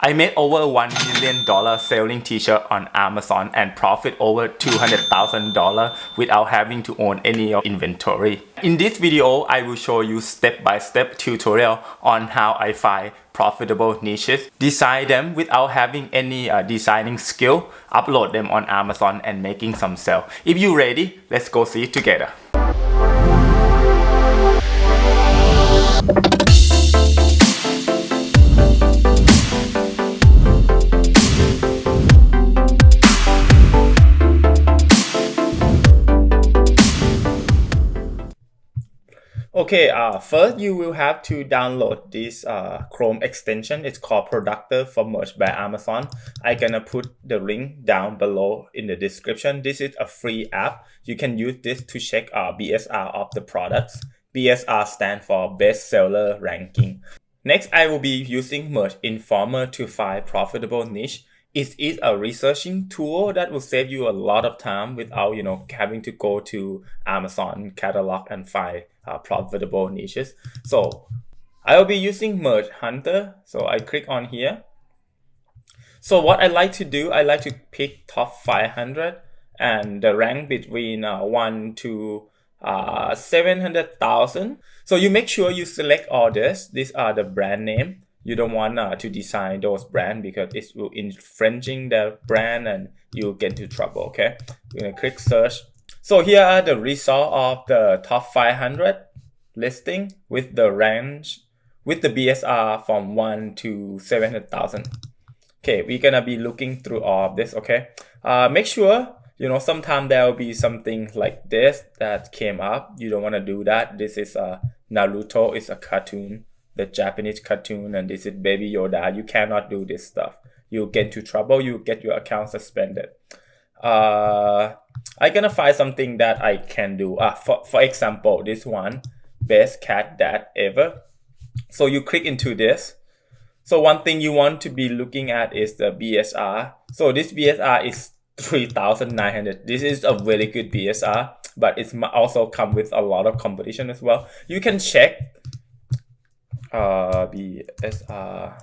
I made over $1 million selling t-shirt on Amazon and profit over $200,000 without having to own any inventory. In this video, I will show you step-by-step tutorial on how I find profitable niches, design them without having any designing skill, upload them on Amazon and making some sale. If you're ready, let's go see it together. Okay, first you will have to download this Chrome extension. It's called Productive for Merch by Amazon. I'm gonna put the link down below in the description. This is a free app. You can use this to check BSR of the products. BSR stands for Best Seller Ranking. Next, I will be using Merch Informer to find profitable niche. It is a researching tool that will save you a lot of time without having to go to Amazon catalog and find profitable niches. So I will be using Merch Hunter. So I click on here. So what I like to do, I like to pick top 500 and the rank between 1 to 700,000. So you make sure you select all this. These are the brand name. You don't want to design those brands because it will infringing the brand and you'll get into trouble. Okay, we're gonna click search. So here are the result of the top 500 listing with the range with the BSR from 1 to 700,000. Okay, we're gonna be looking through all of this. Okay, make sure sometimes there will be something like this that came up. You don't want to do that. This is Naruto. It's a cartoon, the Japanese cartoon, and this is Baby Yoda. You cannot do this stuff. You get into trouble. You get your account suspended. I'm gonna find something that I can do. For example, this one, best cat dad ever. So you click into this. So one thing you want to be looking at is the BSR. So this BSR is 3,900. This is a very good BSR, but it's also come with a lot of competition as well. You can check BSR.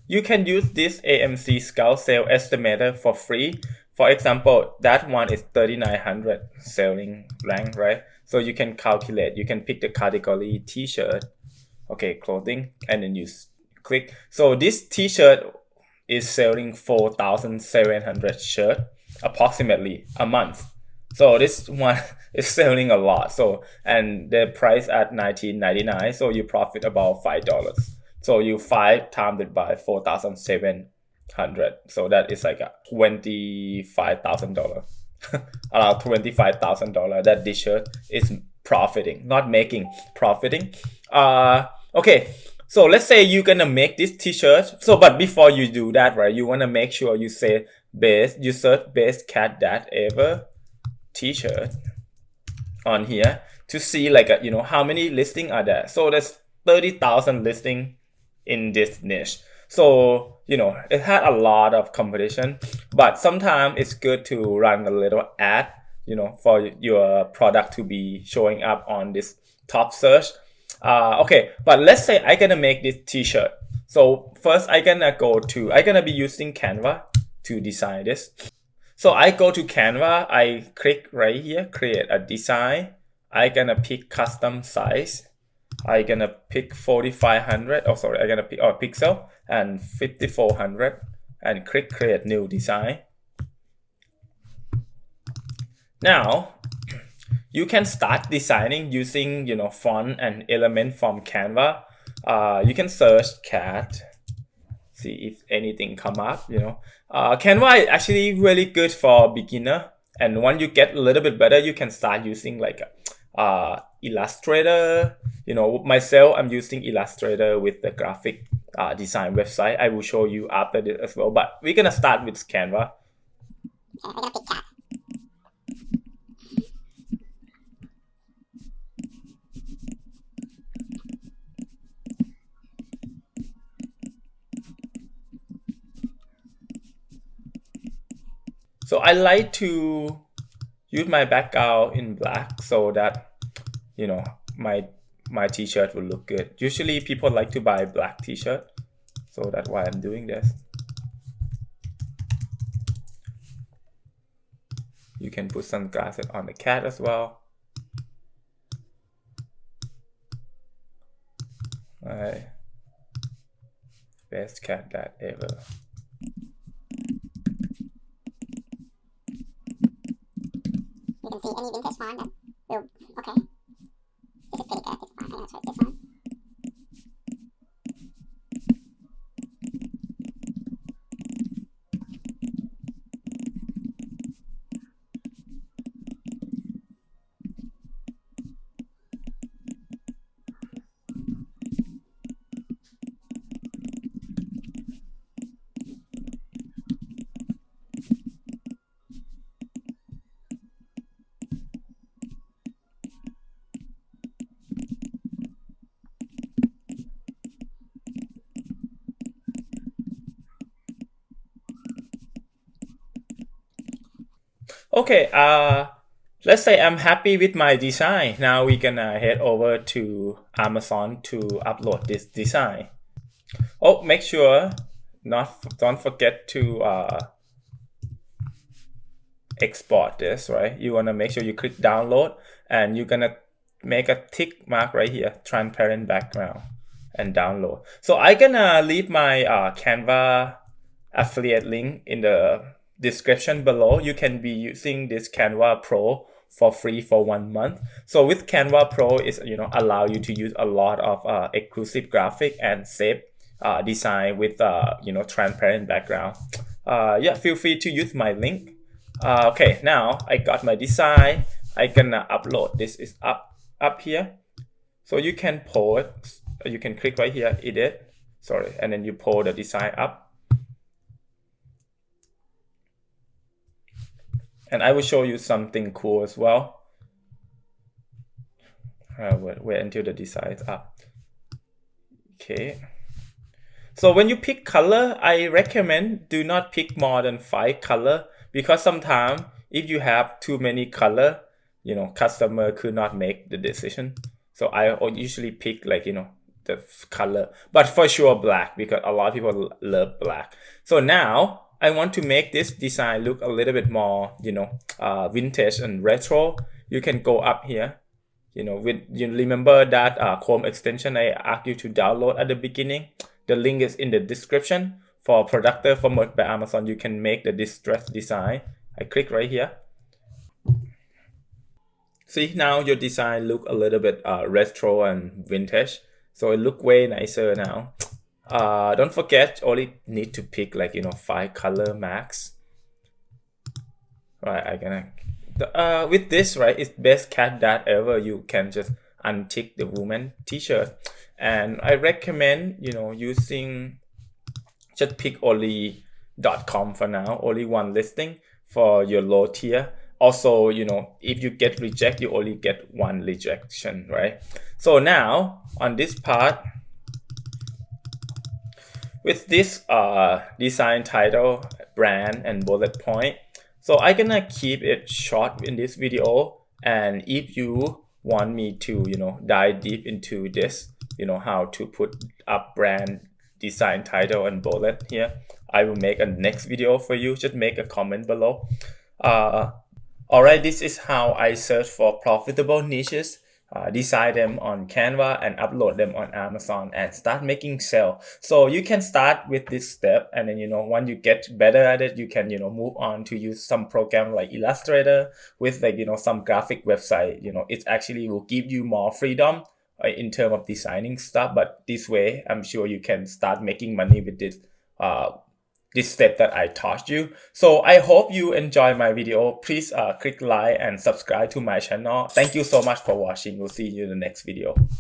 You can use this AMC Scout Sale Estimator for free. For example, that one is 3,900 selling rank, right? So you can calculate. You can pick the category t-shirt, okay, clothing, and then you click. So this t-shirt is selling 4,700 shirt approximately a month. So this one is selling a lot. So and the price at $19.99. So you profit about $5. So you 5 times it by 4,700. So that is like a $25,000. Around $25,000 that this shirt is profiting, not making, profiting. Okay. So let's say you're gonna make this t-shirt. So but before you do that, right, you wanna make sure you say you search best cat dad ever t-shirt on here to see like how many listings are there. So there's 30,000 listings in this niche. So it had a lot of competition, but sometimes it's good to run a little ad for your product to be showing up on this top search. Okay, but let's say I'm gonna make this t-shirt. So first I'm gonna be using Canva to design this. So I go to Canva, I click right here, create a design. I'm gonna pick custom size. I'm gonna pick 4,500. Oh, sorry, I'm gonna pick pixel and 5,400 and click create new design. Now you can start designing using font and element from Canva. You can search cat, see if anything come up. Canva is actually really good for beginner, and once you get a little bit better, you can start using like Illustrator. Myself, I'm using Illustrator with the graphic design website. I will show you after this as well, but we're gonna start with Canva. I'm gonna pick cat. So I like to use my background in black so that my my t-shirt will look good. Usually people like to buy black t-shirt, so that's why I'm doing this. You can put sunglasses on the cat as well. Alright. Best cat dad ever. You can see any vintage font that will, okay. This is pretty good, this font. I'm gonna try this one. Okay, let's say I'm happy with my design. Now we can head over to Amazon to upload this design. Oh, make sure don't forget to export this, right? You want to make sure you click download, and you're gonna make a tick mark right here, transparent background, and download. So I'm gonna leave my Canva affiliate link in the description below. You can be using this Canva Pro for free for 1 month. So with Canva Pro is allow you to use a lot of exclusive graphic and save design with transparent background. Yeah, feel free to use my link. Okay, now I got my design. I can upload. This is up here. So you can post. You can click right here, edit. Sorry, and then you pull the design up. And I will show you something cool as well. Wait until the design is up. Okay. So when you pick color, I recommend do not pick more than 5 color, because sometimes if you have too many color, customer could not make the decision. So I usually pick like, the color, but for sure black, because a lot of people love black. So now I want to make this design look a little bit more, vintage and retro. You can go up here, you remember that Chrome extension I asked you to download at the beginning. The link is in the description. For Productive from by Amazon, you can make the distress design. I click right here. See, now your design look a little bit retro and vintage. So it look way nicer now. Don't forget, only need to pick like 5 color max. Right, I gonna with this, right, it's best cat dad ever. You can just untick the woman t-shirt, and I recommend using, just pick only .com for now, only one listing for your low tier. Also, if you get reject, you only get 1 rejection, right? So now on this part, with this design title, brand, and bullet point, so I'm gonna keep it short in this video. And if you want me to dive deep into this, how to put up brand, design title, and bullet here, I will make a next video for you. Just make a comment below. Alright, this is how I search for profitable niches, design them on Canva, and upload them on Amazon, and start making sale. So you can start with this step, and then once you get better at it, you can move on to use some program like Illustrator with like some graphic website. It actually will give you more freedom in terms of designing stuff. But this way, I'm sure you can start making money with this this step that I taught you. So I hope you enjoy my video. Please click like and subscribe to my channel. Thank you so much for watching. We'll see you in the next video.